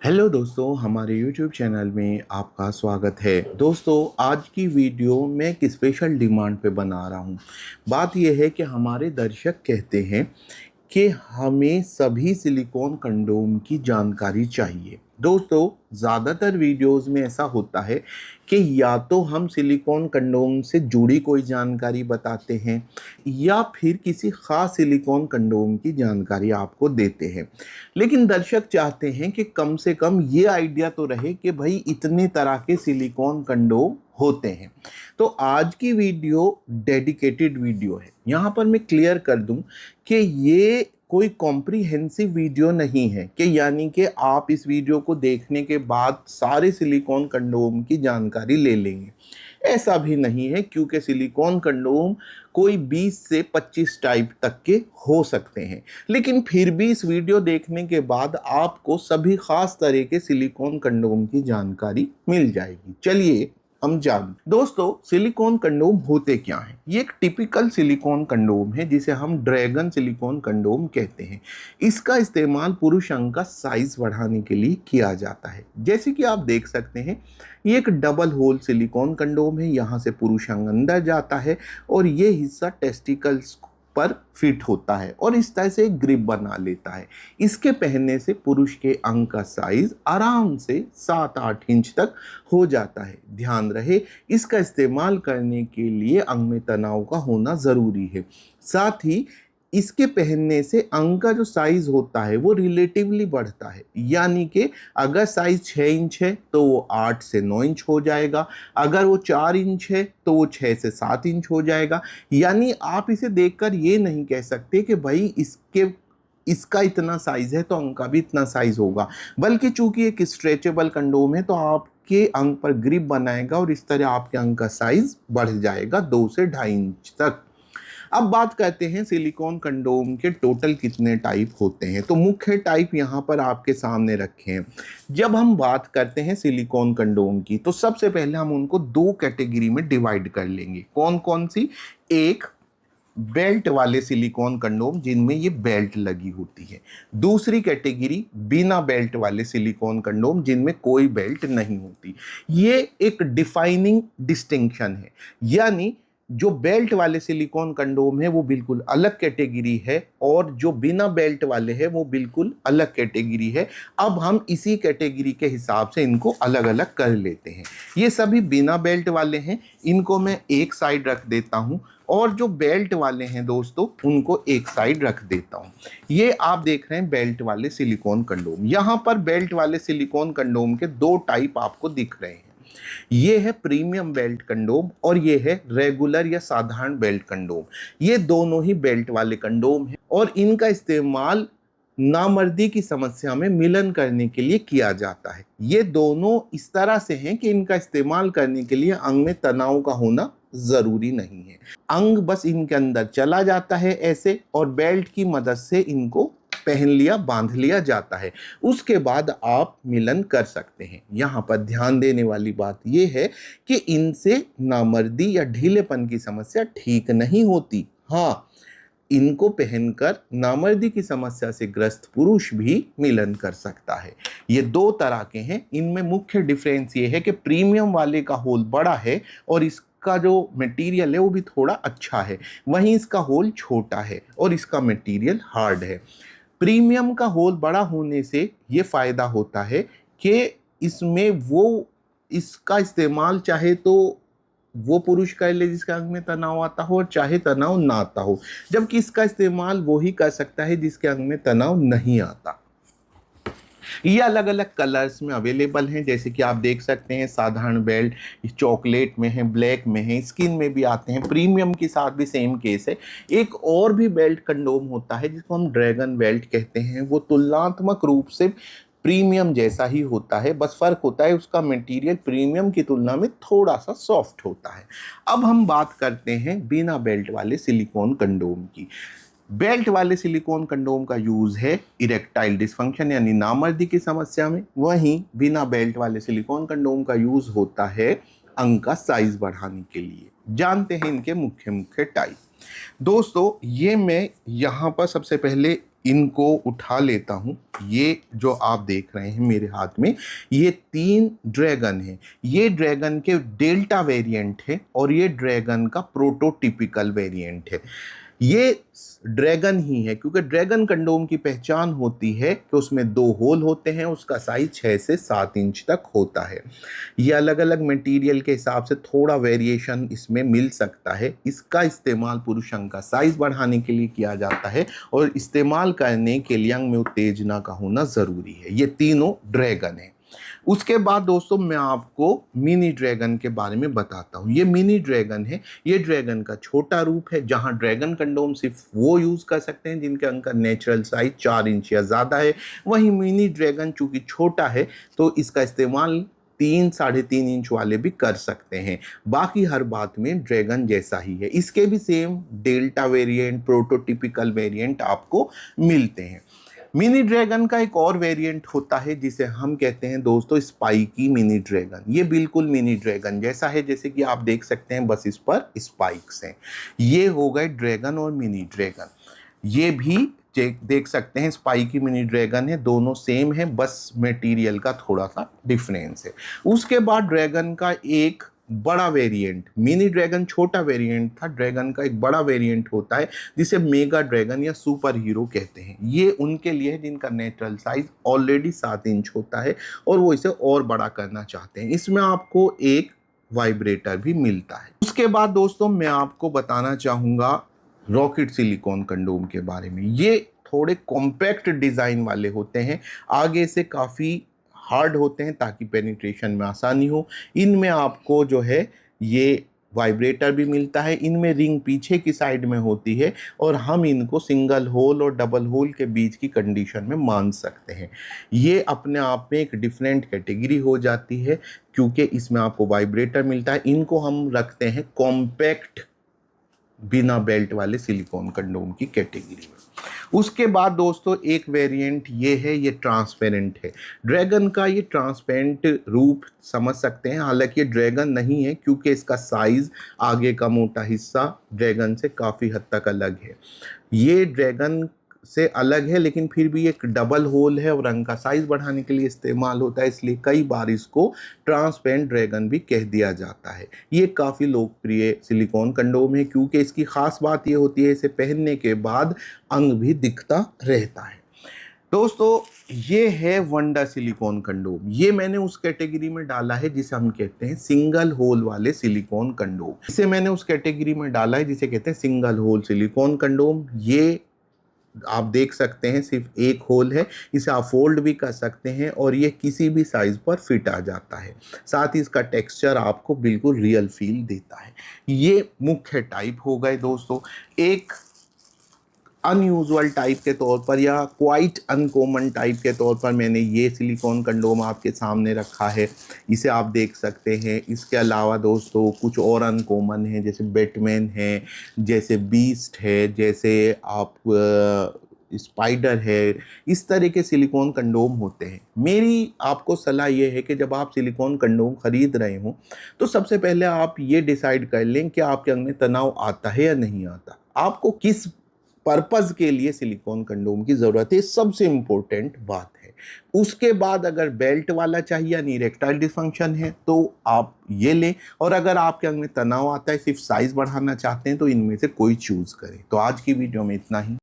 Hello दोस्तों, हमारे YouTube channel में आपका स्वागत है। दोस्तों, आज की वीडियो मैं एक स्पेशल डिमांड पे बना रहा हूँ। बात यह है कि हमारे दर्शक कहते हैं कि हमें सभी सिलिकॉन कंडोम की जानकारी चाहिए। दोस्तों, ज़्यादातर वीडियोस में ऐसा होता है कि या तो हम सिलिकॉन कंडोम से जुड़ी कोई जानकारी बताते हैं या फिर किसी ख़ास सिलिकॉन कंडोम की जानकारी आपको देते हैं। लेकिन दर्शक चाहते हैं कि कम से कम ये आइडिया तो रहे कि भाई इतने तरह के सिलिकॉन कंडोम होते हैं। तो आज की वीडियो डेडिकेटेड वीडियो है। यहाँ पर मैं क्लियर कर दूं कि ये कोई कॉम्प्रिहेंसिव वीडियो नहीं है कि यानी कि आप इस वीडियो को देखने के बाद सारे सिलिकॉन कंडोम की जानकारी ले लेंगे। ऐसा भी नहीं है, क्योंकि सिलिकॉन कंडोम कोई 20 से 25 टाइप तक के हो सकते हैं। लेकिन फिर भी इस वीडियो देखने के बाद आपको सभी खास तरह के सिलिकॉन कंडोम की जानकारी मिल जाएगी। चलिए हम जान। दोस्तों, सिलिकॉन कंडोम होते क्या हैं? ये एक टिपिकल सिलिकॉन कंडोम है जिसे हम ड्रैगन सिलिकॉन कंडोम कहते हैं। इसका इस्तेमाल पुरुष अंग का साइज बढ़ाने के लिए किया जाता है। जैसे कि आप देख सकते हैं, ये एक डबल होल सिलिकॉन कंडोम है। यहाँ से पुरुष अंग अंदर जाता है और ये हिस्सा टेस्टिकल्स पर फिट होता है और इस तरह से एक ग्रिप बना लेता है। इसके पहनने से पुरुष के अंग का साइज आराम से 7-8 इंच तक हो जाता है। ध्यान रहे, इसका इस्तेमाल करने के लिए अंग में तनाव का होना ज़रूरी है। साथ ही इसके पहनने से अंग का जो साइज होता है वो रिलेटिवली बढ़ता है। यानी कि अगर साइज 6 इंच है तो वो 8 से 9 इंच हो जाएगा। अगर वो 4 इंच है तो वो 6 से 7 इंच हो जाएगा। यानी आप इसे देखकर ये नहीं कह सकते कि भाई इसका इतना साइज है तो अंग का भी इतना साइज होगा, बल्कि चूंकि एक स्ट्रेचेबल कंडोम है तो आपके अंग पर ग्रिप बनाएगा और इस तरह आपके अंग का साइज बढ़ जाएगा 2 से 2.5 इंच तक। अब बात करते हैं सिलिकॉन कंडोम के टोटल कितने टाइप होते हैं। तो मुख्य टाइप यहाँ पर आपके सामने रखे हैं। जब हम बात करते हैं सिलिकॉन कंडोम की तो सबसे पहले हम उनको 2 कैटेगरी में डिवाइड कर लेंगे। कौन कौन सी? एक, बेल्ट वाले सिलिकॉन कंडोम जिनमें ये बेल्ट लगी होती है। दूसरी कैटेगरी बिना बेल्ट वाले सिलिकॉन कंडोम जिनमें कोई बेल्ट नहीं होती। ये एक डिफाइनिंग डिस्टिंक्शन है। यानी जो बेल्ट वाले सिलिकॉन कंडोम है वो बिल्कुल अलग कैटेगरी है और जो बिना बेल्ट वाले हैं वो बिल्कुल अलग कैटेगरी है। अब हम इसी कैटेगरी के हिसाब से इनको अलग अलग कर लेते हैं। ये सभी बिना बेल्ट वाले हैं, इनको मैं एक साइड रख देता हूं और जो बेल्ट वाले हैं दोस्तों उनको एक साइड रख देता हूं। ये आप देख रहे हैं बेल्ट वाले सिलिकॉन कंडोम। यहां पर बेल्ट वाले सिलिकॉन कंडोम के 2 टाइप आपको दिख रहे हैं। ये है प्रीमियम बेल्ट कंडोम और ये है रेगुलर या साधारण बेल्ट कंडोम। ये दोनों ही बेल्ट वाले कंडोम हैं और इनका इस्तेमाल नामर्दी की समस्या में मिलन करने के लिए किया जाता है। ये दोनों इस तरह से हैं कि इनका इस्तेमाल करने के लिए अंग में तनाव का होना जरूरी नहीं है। अंग बस इनके अंदर चला जाता है ऐसे और बेल्ट की मदद से इनको पहन लिया, बांध लिया जाता है। उसके बाद आप मिलन कर सकते हैं। यहाँ पर ध्यान देने वाली बात यह है कि इनसे नामर्दी या ढीलेपन की समस्या ठीक नहीं होती। हाँ, इनको पहनकर नामर्दी की समस्या से ग्रस्त पुरुष भी मिलन कर सकता है। ये 2 तरह के हैं। इनमें मुख्य डिफरेंस ये है कि प्रीमियम वाले का होल बड़ा है और इसका जो मटेरियल है वो भी थोड़ा अच्छा है, वहीं इसका होल छोटा है और इसका मटेरियल हार्ड है। प्रीमियम का होल बड़ा होने से ये फायदा होता है कि इसमें वो इसका इस्तेमाल चाहे तो वो पुरुष कर ले जिसके अंग में तनाव आता हो और चाहे तनाव ना आता हो, जबकि इसका इस्तेमाल वो ही कर सकता है जिसके अंग में तनाव नहीं आता। ये अलग अलग कलर्स में अवेलेबल हैं, जैसे कि आप देख सकते हैं साधारण बेल्ट चॉकलेट में है, ब्लैक में है, स्किन में भी आते हैं। प्रीमियम के साथ भी सेम केस है। एक और भी बेल्ट कंडोम होता है जिसको हम ड्रैगन बेल्ट कहते हैं। वो तुलनात्मक रूप से प्रीमियम जैसा ही होता है, बस फर्क होता है उसका मटेरियल प्रीमियम की तुलना में थोड़ा सा सॉफ्ट होता है। अब हम बात करते हैं बिना बेल्ट वाले सिलिकॉन कंडोम की। बेल्ट वाले सिलिकॉन कंडोम का यूज है इरेक्टाइल डिसफंक्शन यानी नामर्दी की समस्या में। वहीं बिना बेल्ट वाले सिलिकॉन कंडोम का यूज होता है अंग का साइज बढ़ाने के लिए। जानते हैं इनके मुख्य मुख्य टाइप। दोस्तों, ये मैं यहाँ पर सबसे पहले इनको उठा लेता हूँ। ये जो आप देख रहे हैं मेरे हाथ में, ये 3 ड्रैगन हैं। ये ड्रैगन के डेल्टा वेरिएंट है और ये ड्रैगन का प्रोटोटिपिकल वेरिएंट है। ये ड्रैगन ही है, क्योंकि ड्रैगन कंडोम की पहचान होती है कि उसमें 2 होल होते हैं, उसका साइज 6 से 7 इंच तक होता है। ये अलग अलग मटेरियल के हिसाब से थोड़ा वेरिएशन इसमें मिल सकता है। इसका इस्तेमाल पुरुष अंग का साइज बढ़ाने के लिए किया जाता है और इस्तेमाल करने के लिए अंग में उत्तेजना का होना ज़रूरी है। ये तीनों ड्रैगन हैं। उसके बाद दोस्तों मैं आपको मिनी ड्रैगन के बारे में बताता हूँ। ये मिनी ड्रैगन है, ये ड्रैगन का छोटा रूप है, जहाँ ड्रैगन कंडोम सिर्फ वो यूज़ कर सकते हैं जिनके अंग का नेचुरल साइज 4 इंच या ज़्यादा है। वहीं मिनी ड्रैगन चूँकि छोटा है तो इसका इस्तेमाल 3 साढ़े 3 इंच वाले भी कर सकते हैं। बाकी हर बात में ड्रैगन जैसा ही है। इसके भी सेम डेल्टा वेरिएंट, प्रोटोटिपिकल वेरिएंट आपको मिलते हैं। मिनी ड्रैगन का एक और वेरिएंट होता है जिसे हम कहते हैं दोस्तों स्पाइकी मिनी ड्रैगन। ये बिल्कुल मिनी ड्रैगन जैसा है, जैसे कि आप देख सकते हैं, बस इस पर स्पाइक्स हैं। ये हो गए ड्रैगन और मिनी ड्रैगन। ये भी देख सकते हैं स्पाइकी मिनी ड्रैगन है, दोनों सेम है, बस मटेरियल का थोड़ा सा डिफरेंस है। उसके बाद ड्रैगन का एक बड़ा वेरिएंट, मिनी ड्रैगन छोटा वेरिएंट था, ड्रैगन का एक बड़ा वेरिएंट होता है जिसे मेगा ड्रैगन या सुपर हीरो कहते हैं। ये उनके लिए है जिनका नेचुरल साइज ऑलरेडी 7 इंच होता है और वो इसे और बड़ा करना चाहते हैं। इसमें आपको एक वाइब्रेटर भी मिलता है। उसके बाद दोस्तों मैं आपको बताना चाहूँगा रॉकेट सिलिकॉन कंडोम के बारे में। ये थोड़े कॉम्पैक्ट डिज़ाइन वाले होते हैं, आगे से काफ़ी हार्ड होते हैं ताकि पेनिट्रेशन में आसानी हो। इनमें आपको जो है ये वाइब्रेटर भी मिलता है। इनमें रिंग पीछे की साइड में होती है और हम इनको सिंगल होल और डबल होल के बीच की कंडीशन में मान सकते हैं। ये अपने आप में एक डिफरेंट कैटेगरी हो जाती है क्योंकि इसमें आपको वाइब्रेटर मिलता है। इनको हम रखते हैं कॉम्पैक्ट बिना बेल्ट वाले सिलिकॉन कंडोम की कैटेगरी में। उसके बाद दोस्तों एक वेरिएंट ये है, ये ट्रांसपेरेंट है। ड्रैगन का ये ट्रांसपेरेंट रूप समझ सकते हैं, हालांकि ये ड्रैगन नहीं है क्योंकि इसका साइज आगे का मोटा हिस्सा ड्रैगन से काफ़ी हद तक अलग है। ये ड्रैगन से अलग है लेकिन फिर भी एक डबल होल है और रंग का साइज बढ़ाने के लिए इस्तेमाल होता है, इसलिए कई बार इसको ट्रांसपेरेंट ड्रैगन भी कह दिया जाता है। ये काफ़ी लोकप्रिय सिलिकॉन कंडोम है क्योंकि इसकी खास बात ये होती है इसे पहनने के बाद अंग भी दिखता रहता है। दोस्तों ये है वंडा सिलिकॉन कंडोम। ये मैंने उस कैटेगरी में डाला है जिसे हम कहते हैं सिंगल होल वाले सिलिकॉन कंडोम। इसे मैंने उस कैटेगरी में डाला है जिसे कहते हैं सिंगल होल सिलिकॉन कंडोम। ये आप देख सकते हैं सिर्फ एक होल है, इसे आप फोल्ड भी कर सकते हैं और ये किसी भी साइज पर फिट आ जाता है। साथ ही इसका टेक्सचर आपको बिल्कुल रियल फील देता है। ये मुख्य टाइप हो गए दोस्तों। एक अनयूजुअल टाइप के तौर पर या क्वाइट अनकॉमन टाइप के तौर पर मैंने ये सिलिकॉन कंडोम आपके सामने रखा है, इसे आप देख सकते हैं। इसके अलावा दोस्तों कुछ और अनकॉमन है, जैसे बैटमैन है, जैसे बीस्ट है, जैसे आप स्पाइडर है। इस तरह के सिलिकॉन कंडोम होते हैं। मेरी आपको सलाह ये है कि जब आप सिलिकॉन कंडोम खरीद रहे हो तो सबसे पहले आप ये डिसाइड कर लें कि आपके अंग में तनाव आता है या नहीं आता, आपको किस पर्पज़ के लिए सिलिकॉन कंडोम की ज़रूरत है, सबसे इम्पोर्टेंट बात है। उसके बाद अगर बेल्ट वाला चाहिए यानी इरेक्टाइल डिसफंक्शन है तो आप ये लें, और अगर आपके अंग में तनाव आता है, सिर्फ साइज़ बढ़ाना चाहते हैं, तो इनमें से कोई चूज़ करें। तो आज की वीडियो में इतना ही।